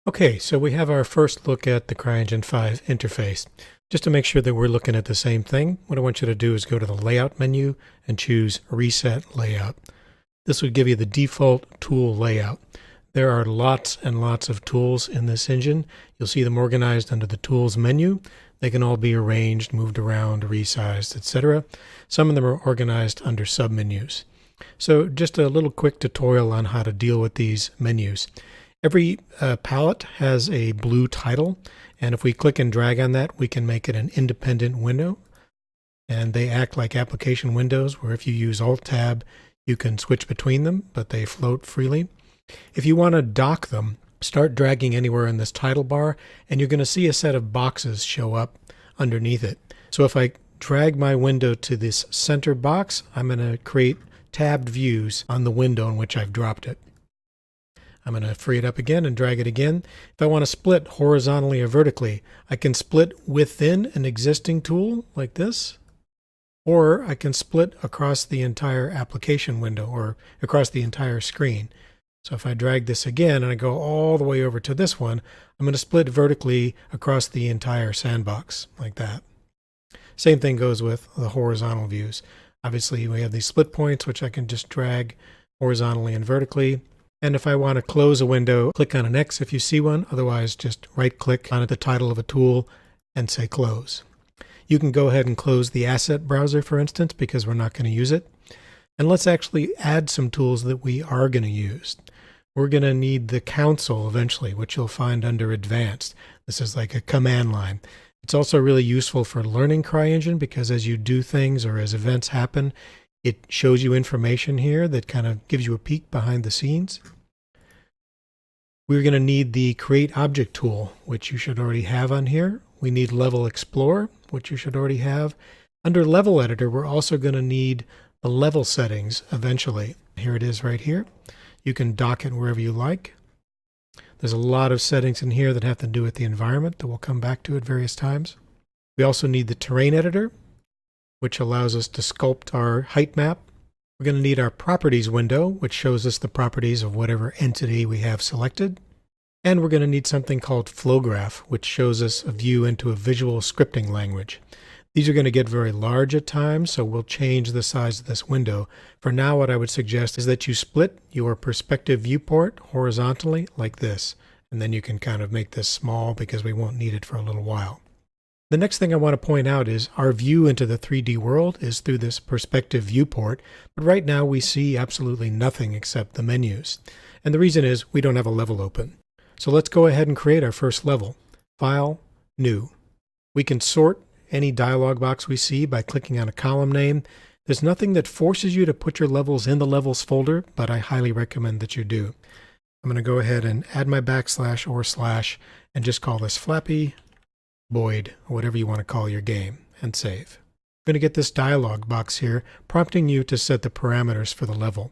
Okay, so we have our first look at the CryEngine 5 interface. Just to make sure that we're looking at the same thing, what I want you to do is go to the Layout menu and choose Reset Layout. This would give you the default tool layout. There are lots and lots of tools in this engine. You'll see them organized under the Tools menu. They can all be arranged, moved around, resized, etc. Some of them are organized under submenus. So just a little quick tutorial on how to deal with these menus. Every palette has a blue title, and if we click and drag on that, we can make it an independent window. And they act like application windows, where if you use Alt-Tab, you can switch between them, but they float freely. If you want to dock them, start dragging anywhere in this title bar, and you're going to see a set of boxes show up underneath it. So if I drag my window to this center box, I'm going to create tabbed views on the window in which I've dropped it. I'm going to free it up again and drag it again. If I want to split horizontally or vertically, I can split within an existing tool like this, or I can split across the entire application window or across the entire screen. So if I drag this again and I go all the way over to this one, I'm going to split vertically across the entire sandbox like that. Same thing goes with the horizontal views. Obviously, we have these split points, which I can just drag horizontally and vertically. And if I want to close a window, click on an X if you see one. Otherwise, just right-click on the title of a tool and say Close. You can go ahead and close the asset browser, for instance, because we're not going to use it. And let's actually add some tools that we are going to use. We're going to need the console eventually, which you'll find under Advanced. This is like a command line. It's also really useful for learning CryEngine because as you do things or as events happen, it shows you information here that kind of gives you a peek behind the scenes. We're going to need the Create Object tool, which you should already have on here. We need Level Explorer, which you should already have. Under Level Editor, we're also going to need the level settings eventually. Here it is right here. You can dock it wherever you like. There's a lot of settings in here that have to do with the environment that we'll come back to at various times. We also need the Terrain Editor, which allows us to sculpt our height map. We're going to need our Properties window, which shows us the properties of whatever entity we have selected. And we're going to need something called Flow Graph, which shows us a view into a visual scripting language. These are going to get very large at times, so we'll change the size of this window. For now, what I would suggest is that you split your perspective viewport horizontally like this, and then you can kind of make this small because we won't need it for a little while. The next thing I want to point out is our view into the 3D world is through this perspective viewport, but right now we see absolutely nothing except the menus. And the reason is we don't have a level open. So let's go ahead and create our first level. File, New. We can sort any dialog box we see by clicking on a column name. There's nothing that forces you to put your levels in the levels folder, but I highly recommend that you do. I'm going to go ahead and add my backslash or slash and just call this FlappyBoid, or whatever you want to call your game, and save. I'm going to get this dialog box here prompting you to set the parameters for the level.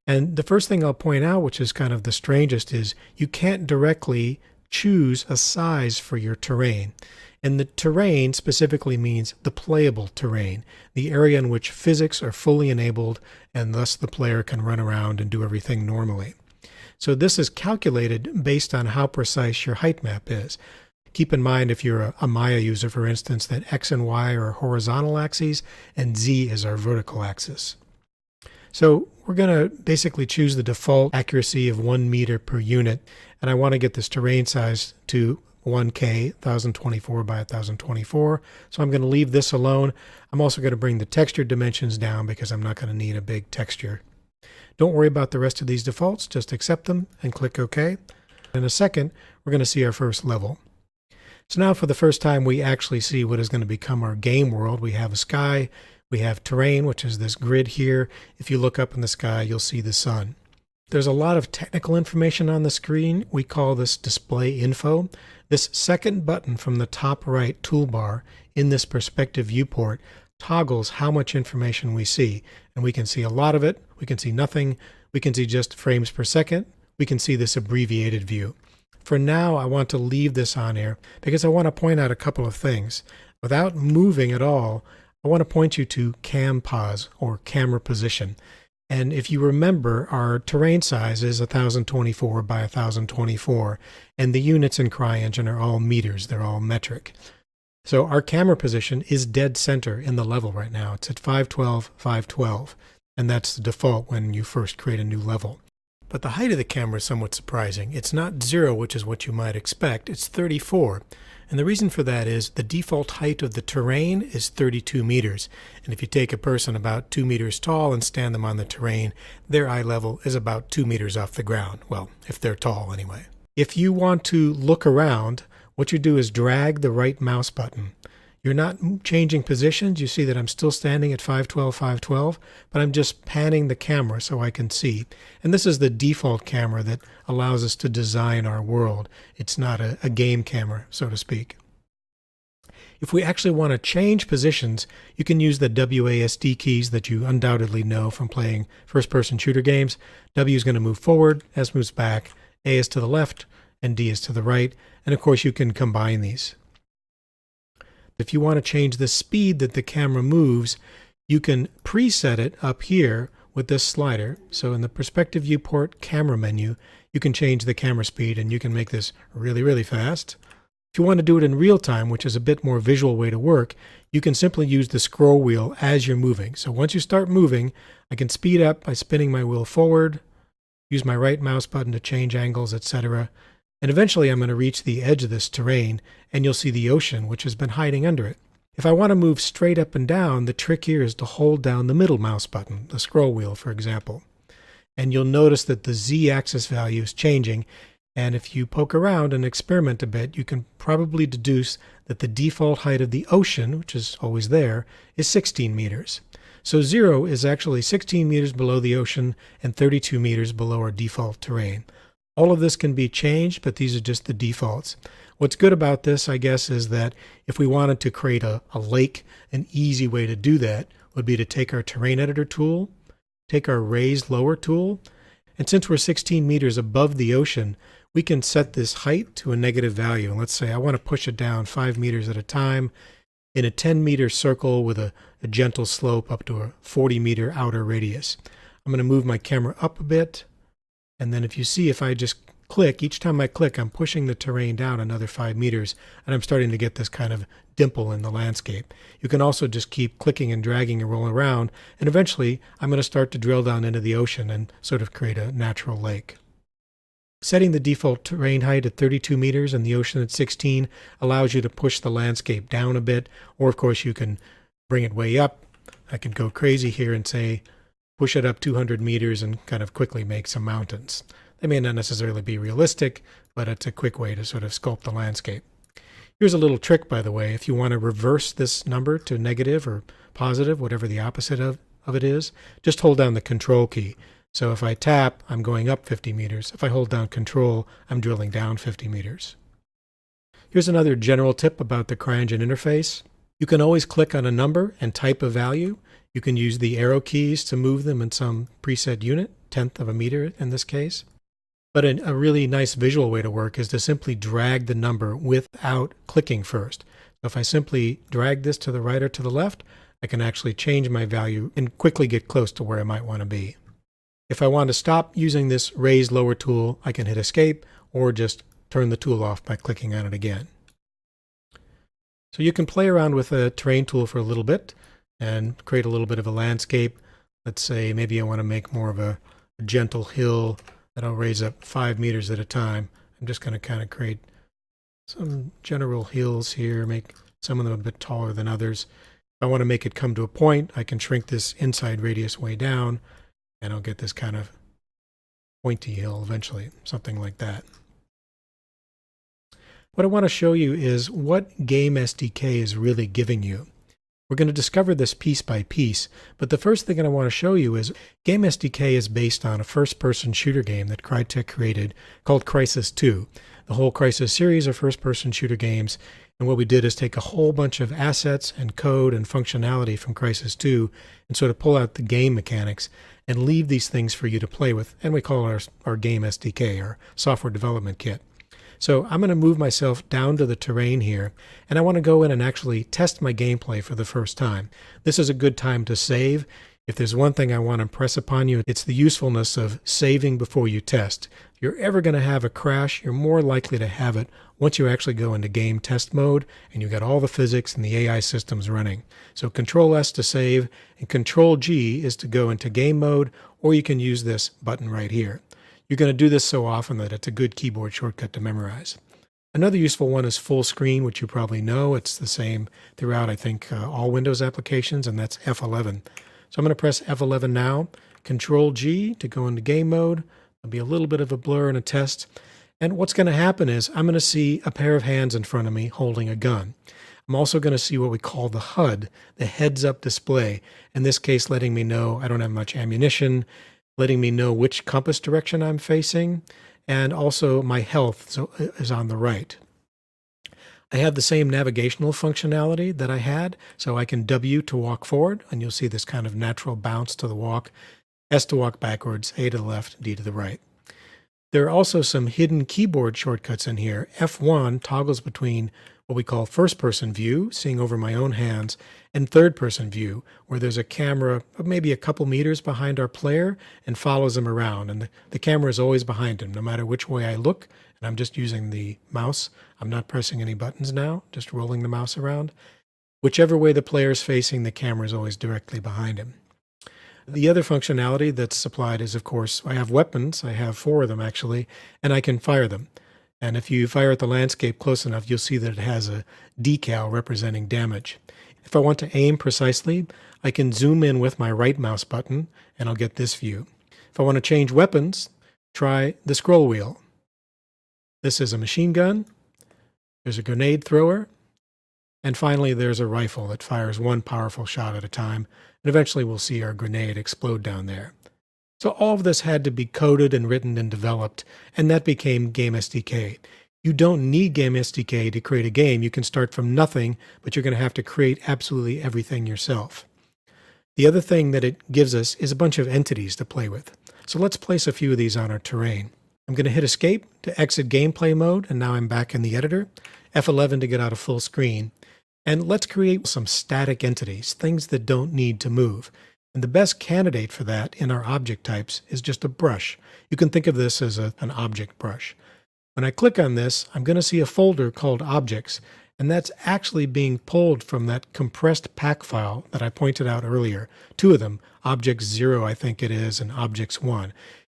And the first thing I'll point out, which is kind of the strangest, is you can't directly choose a size for your terrain. And the terrain specifically means the playable terrain, the area in which physics are fully enabled and thus the player can run around and do everything normally. So this is calculated based on how precise your height map is. Keep in mind, if you're a Maya user, for instance, that X and Y are horizontal axes and Z is our vertical axis. So we're going to basically choose the default accuracy of 1 meter per unit, and I want to get this terrain size to 1K, 1024 by 1024. So I'm going to leave this alone. I'm also going to bring the texture dimensions down because I'm not going to need a big texture. Don't worry about the rest of these defaults, just accept them and click OK. In a second, we're going to see our first level. So now for the first time, we actually see what is going to become our game world. We have a sky, we have terrain, which is this grid here. If you look up in the sky, you'll see the sun. There's a lot of technical information on the screen. We call this display info. This second button from the top right toolbar in this perspective viewport toggles how much information we see. And we can see a lot of it. We can see nothing. We can see just frames per second. We can see this abbreviated view. For now, I want to leave this on here because I want to point out a couple of things. Without moving at all, I want to point you to cam pause or camera position. And if you remember, our terrain size is 1024 by 1024, and the units in CryEngine are all meters, they're all metric. So our camera position is dead center in the level right now. It's at 512, 512, and that's the default when you first create a new level. But the height of the camera is somewhat surprising. It's not 0, which is what you might expect, it's 34. And the reason for that is the default height of the terrain is 32 meters. And if you take a person about 2 meters tall and stand them on the terrain, their eye level is about 2 meters off the ground. Well, if they're tall anyway. If you want to look around, what you do is drag the right mouse button. You're not changing positions. You see that I'm still standing at 512, 512, but I'm just panning the camera so I can see. And this is the default camera that allows us to design our world. It's not a game camera, so to speak. If we actually want to change positions, you can use the WASD keys that you undoubtedly know from playing first-person shooter games. W is going to move forward, S moves back, A is to the left, and D is to the right. And of course, you can combine these. If you want to change the speed that the camera moves, you can preset it up here with this slider. So in the perspective viewport camera menu, you can change the camera speed and you can make this really, really fast. If you want to do it in real time, which is a bit more visual way to work, you can simply use the scroll wheel as you're moving. So once you start moving, I can speed up by spinning my wheel forward, use my right mouse button to change angles, etc. And eventually I'm going to reach the edge of this terrain and you'll see the ocean, which has been hiding under it. If I want to move straight up and down, the trick here is to hold down the middle mouse button, the scroll wheel, for example. And you'll notice that the Z-axis value is changing. And if you poke around and experiment a bit, you can probably deduce that the default height of the ocean, which is always there, is 16 meters. So 0 is actually 16 meters below the ocean and 32 meters below our default terrain. All of this can be changed, but these are just the defaults. What's good about this, I guess, is that if we wanted to create a lake, an easy way to do that would be to take our terrain editor tool, take our raise lower tool, and since we're 16 meters above the ocean, we can set this height to a negative value. And let's say I want to push it down 5 meters at a time in a 10-meter circle with a gentle slope up to a 40-meter outer radius. I'm going to move my camera up a bit. And then if you see, if I just click, each time I click, I'm pushing the terrain down another 5 meters, and I'm starting to get this kind of dimple in the landscape. You can also just keep clicking and dragging and rolling around, and eventually I'm going to start to drill down into the ocean and sort of create a natural lake. Setting the default terrain height at 32 meters and the ocean at 16 allows you to push the landscape down a bit, or of course you can bring it way up. I can go crazy here and say, push it up 200 meters and kind of quickly make some mountains. They may not necessarily be realistic, but it's a quick way to sort of sculpt the landscape. Here's a little trick, by the way. If you want to reverse this number to negative or positive, whatever the opposite of it is, just hold down the control key. So if I tap, I'm going up 50 meters. If I hold down control, I'm drilling down 50 meters. Here's another general tip about the CryEngine interface. You can always click on a number and type a value. You can use the arrow keys to move them in some preset unit, 1/10 of a meter in this case. But a really nice visual way to work is to simply drag the number without clicking first. So if I simply drag this to the right or to the left, I can actually change my value and quickly get close to where I might want to be. If I want to stop using this raise lower tool, I can hit escape or just turn the tool off by clicking on it again. So you can play around with a terrain tool for a little bit and create a little bit of a landscape. Let's say maybe I want to make more of a gentle hill that I'll raise up 5 meters at a time. I'm just going to kind of create some general hills here, make some of them a bit taller than others. If I want to make it come to a point, I can shrink this inside radius way down, and I'll get this kind of pointy hill eventually, something like that. What I want to show you is what GameSDK is really giving you. We're going to discover this piece by piece, but the first thing that I want to show you is GameSDK is based on a first-person shooter game that Crytek created called Crysis 2. The whole Crysis series are first-person shooter games, and what we did is take a whole bunch of assets and code and functionality from Crysis 2 and sort of pull out the game mechanics and leave these things for you to play with, and we call it our GameSDK, our software development kit. So I'm going to move myself down to the terrain here, and I want to go in and actually test my gameplay for the first time. This is a good time to save. If there's one thing I want to impress upon you, it's the usefulness of saving before you test. If you're ever going to have a crash, you're more likely to have it once you actually go into game test mode and you've got all the physics and the AI systems running. So Control S to save and Control G is to go into game mode, or you can use this button right here. You're going to do this so often that it's a good keyboard shortcut to memorize. Another useful one is full screen, which you probably know. It's the same throughout, I think, all Windows applications, and that's F11. So I'm going to press F11 now, Control G to go into game mode. There'll be a little bit of a blur and a test. And what's going to happen is I'm going to see a pair of hands in front of me holding a gun. I'm also going to see what we call the HUD, the heads-up display. In this case, letting me know I don't have much ammunition, letting me know which compass direction I'm facing, and also my health is on the right. I have the same navigational functionality that I had, so I can W to walk forward, and you'll see this kind of natural bounce to the walk, S to walk backwards, A to the left, D to the right. There are also some hidden keyboard shortcuts in here. F1 toggles between what we call first-person view, seeing over my own hands, and third-person view, where there's a camera maybe a couple meters behind our player and follows him around. And the camera is always behind him, no matter which way I look. And I'm just using the mouse. I'm not pressing any buttons now, just rolling the mouse around. Whichever way the player is facing, the camera is always directly behind him. The other functionality that's supplied is, of course, I have weapons. I have 4 of them, actually, and I can fire them. And if you fire at the landscape close enough, you'll see that it has a decal representing damage. If I want to aim precisely, I can zoom in with my right mouse button, and I'll get this view. If I want to change weapons, try the scroll wheel. This is a machine gun. There's a grenade thrower. And finally, there's a rifle that fires one powerful shot at a time. And eventually, we'll see our grenade explode down there. So all of this had to be coded and written and developed, and that became GameSDK. You don't need GameSDK to create a game. You can start from nothing, but you're going to have to create absolutely everything yourself. The other thing that it gives us is a bunch of entities to play with. So let's place a few of these on our terrain. I'm going to hit Escape to exit gameplay mode, and now I'm back in the editor. F11 to get out of full screen. And let's create some static entities, things that don't need to move. And the best candidate for that in our object types is just a brush. You can think of this as an object brush. When I click on this, I'm going to see a folder called Objects, and that's actually being pulled from that compressed pack file that I pointed out earlier. 2 of them, Objects 0 I think it is, and Objects 1.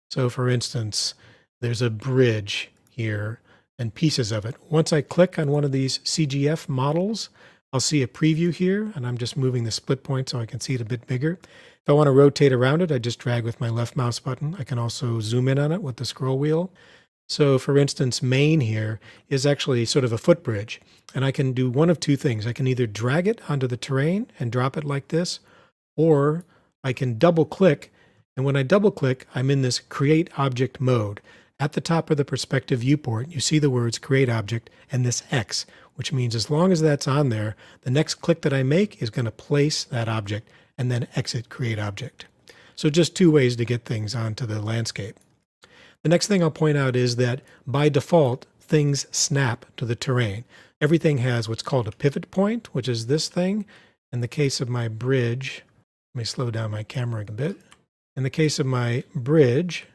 So for instance, there's a bridge here and pieces of it. Once I click on one of these CGF models, I'll see a preview here, and I'm just moving the split point so I can see it a bit bigger. If I want to rotate around it, I just drag with my left mouse button. I can also zoom in on it with the scroll wheel. So for instance, main here is actually sort of a footbridge, and I can do one of 2 things. I can either drag it onto the terrain and drop it like this, or I can double click, and when I double click, I'm in this create object mode. At the top of the perspective viewport, you see the words create object and this X, which means as long as that's on there, the next click that I make is going to place that object and then exit create object. So just 2 ways to get things onto the landscape. The next thing I'll point out is that by default, things snap to the terrain. Everything has what's called a pivot point, which is this thing. In the case of my bridge, let me slow down my camera a bit. In the case of my bridge,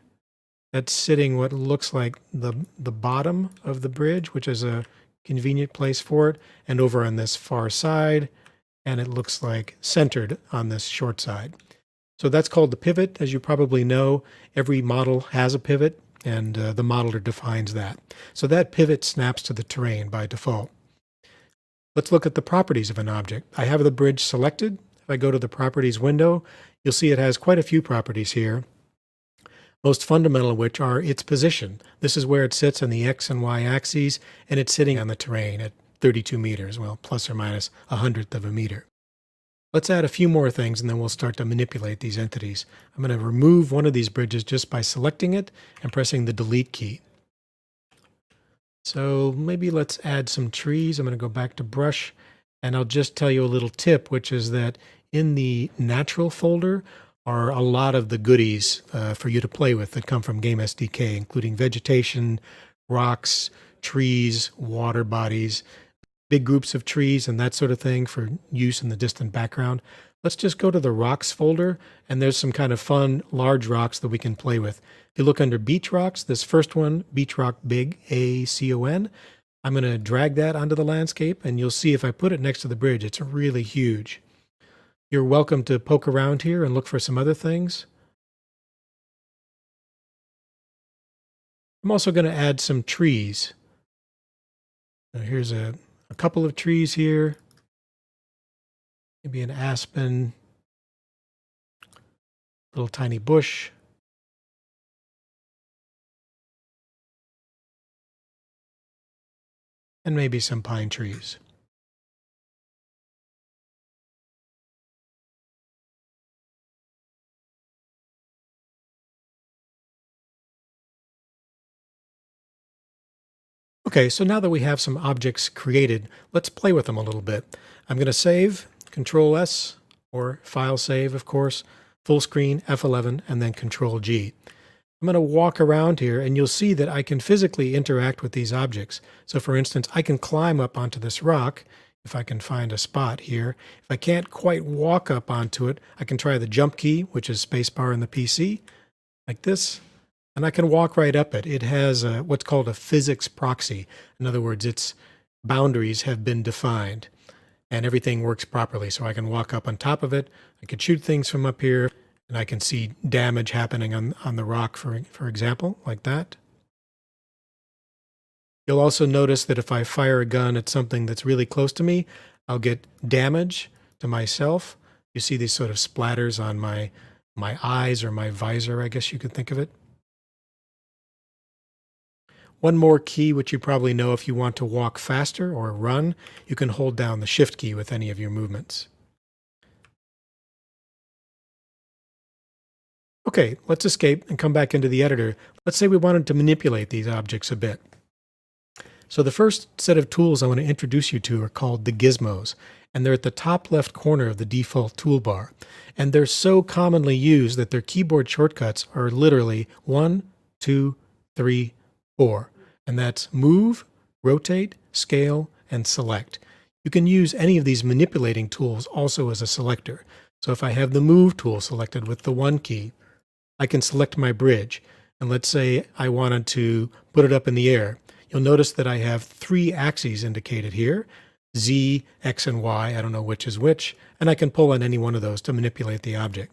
that's sitting what looks like the bottom of the bridge, which is a convenient place for it, and over on this far side, and it looks like centered on this short side. So that's called the pivot. As you probably know, every model has a pivot, and the modeler defines that. So that pivot snaps to the terrain by default. Let's look at the properties of an object. I have the bridge selected. If I go to the properties window, you'll see it has quite a few properties here. Most fundamental of which are its position. This is where it sits on the X and Y axes, and it's sitting on the terrain at 32 meters, well, plus or minus 1/100th of a meter. Let's add a few more things, and then we'll start to manipulate these entities. I'm going to remove one of these bridges just by selecting it and pressing the delete key. So maybe let's add some trees. I'm going to go back to brush, and I'll just tell you a little tip, which is that in the natural folder are a lot of the goodies for you to play with that come from GameSDK, including vegetation, rocks, trees, water bodies, big groups of trees and that sort of thing for use in the distant background. Let's just go to the rocks folder, and there's some kind of fun large rocks that we can play with. If you look under beach rocks, this first one, beach rock big, ACON, I'm going to drag that onto the landscape, and you'll see if I put it next to the bridge, it's really huge. You're welcome to poke around here and look for some other things. I'm also going to add some trees. Now here's a couple of trees here. Maybe an aspen, little tiny bush. And maybe some pine trees. Okay, so now that we have some objects created, let's play with them a little bit. I'm going to save, Control S, or File Save, of course, full screen, F11, and then Control G. I'm going to walk around here, and you'll see that I can physically interact with these objects. So for instance, I can climb up onto this rock, if I can find a spot here. If I can't quite walk up onto it, I can try the jump key, which is spacebar in the PC, like this. And I can walk right up it. It has what's called a physics proxy. In other words, its boundaries have been defined and everything works properly. So I can walk up on top of it. I can shoot things from up here, and I can see damage happening on the rock, for example, like that. You'll also notice that if I fire a gun at something that's really close to me, I'll get damage to myself. You see these sort of splatters on my eyes, or my visor, I guess you could think of it. One more key, which you probably know if you want to walk faster or run, you can hold down the Shift key with any of your movements. Okay, let's escape and come back into the editor. Let's say we wanted to manipulate these objects a bit. So the first set of tools I want to introduce you to are called the gizmos, and they're at the top left corner of the default toolbar. And they're so commonly used that their keyboard shortcuts are literally 1, 2, 3, 4, and that's move, rotate, scale, and select. You can use any of these manipulating tools also as a selector. So if I have the move tool selected with the 1 key, I can select my bridge. And let's say I wanted to put it up in the air. You'll notice that I have 3 axes indicated here, Z, X, and Y. I don't know which is which, and I can pull on any one of those to manipulate the object.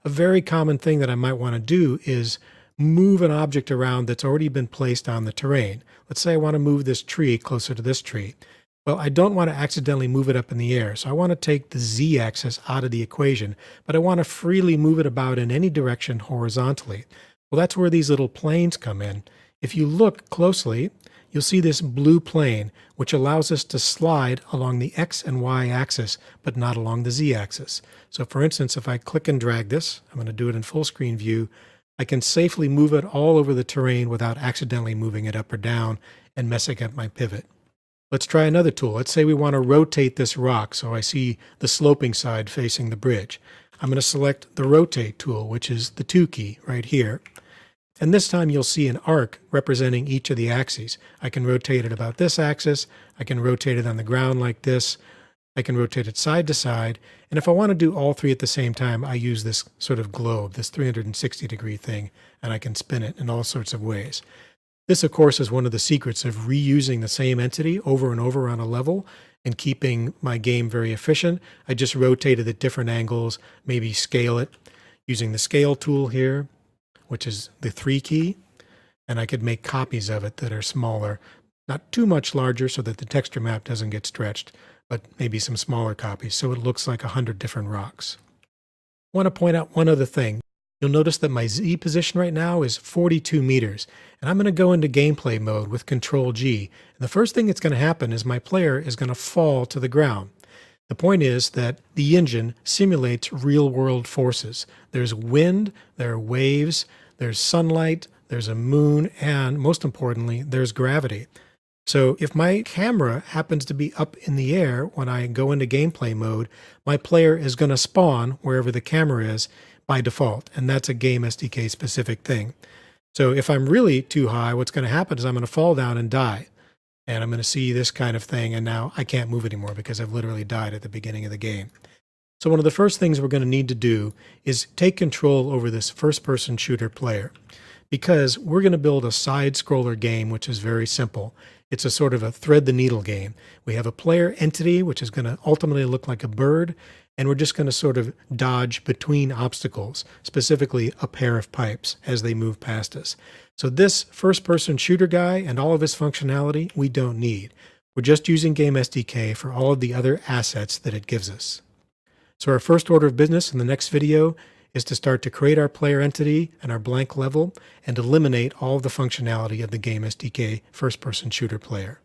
A very common thing that I might want to do is move an object around that's already been placed on the terrain. Let's say I want to move this tree closer to this tree. Well, I don't want to accidentally move it up in the air, so I want to take the Z-axis out of the equation, but I want to freely move it about in any direction horizontally. Well, that's where these little planes come in. If you look closely, you'll see this blue plane, which allows us to slide along the X and Y axis, but not along the Z axis. So for instance, if I click and drag this, I'm going to do it in full screen view, I can safely move it all over the terrain without accidentally moving it up or down and messing up my pivot. Let's try another tool. Let's say we want to rotate this rock so I see the sloping side facing the bridge. I'm going to select the rotate tool, which is the 2 key right here. And this time you'll see an arc representing each of the axes. I can rotate it about this axis. I can rotate it on the ground like this. I can rotate it side to side. And if I want to do all 3 at the same time, I use this sort of globe, this 360-degree thing, and I can spin it in all sorts of ways. This, of course, is one of the secrets of reusing the same entity over and over on a level and keeping my game very efficient. I just rotate it at different angles, maybe scale it using the scale tool here, which is the 3 key, and I could make copies of it that are smaller, not too much larger so that the texture map doesn't get stretched, but maybe some smaller copies so it looks like 100 different rocks. I want to point out one other thing. You'll notice that my Z position right now is 42 meters, and I'm going to go into gameplay mode with Control G. And the first thing that's going to happen is my player is going to fall to the ground. The point is that the engine simulates real-world forces. There's wind, there are waves, there's sunlight, there's a moon, and most importantly, there's gravity. So if my camera happens to be up in the air when I go into gameplay mode, my player is going to spawn wherever the camera is by default, and that's a GameSDK specific thing. So if I'm really too high, what's going to happen is I'm going to fall down and die. And I'm going to see this kind of thing, and now I can't move anymore because I've literally died at the beginning of the game. So one of the first things we're going to need to do is take control over this first-person shooter player, because we're going to build a side-scroller game which is very simple. It's a sort of a thread-the-needle game. We have a player entity which is going to ultimately look like a bird, and we're just going to sort of dodge between obstacles, specifically a pair of pipes as they move past us. So this first-person shooter guy and all of his functionality we don't need. We're just using GameSDK for all of the other assets that it gives us. So our first order of business in the next video is to start to create our player entity and our blank level and eliminate all of the functionality of the GameSDK first-person shooter player.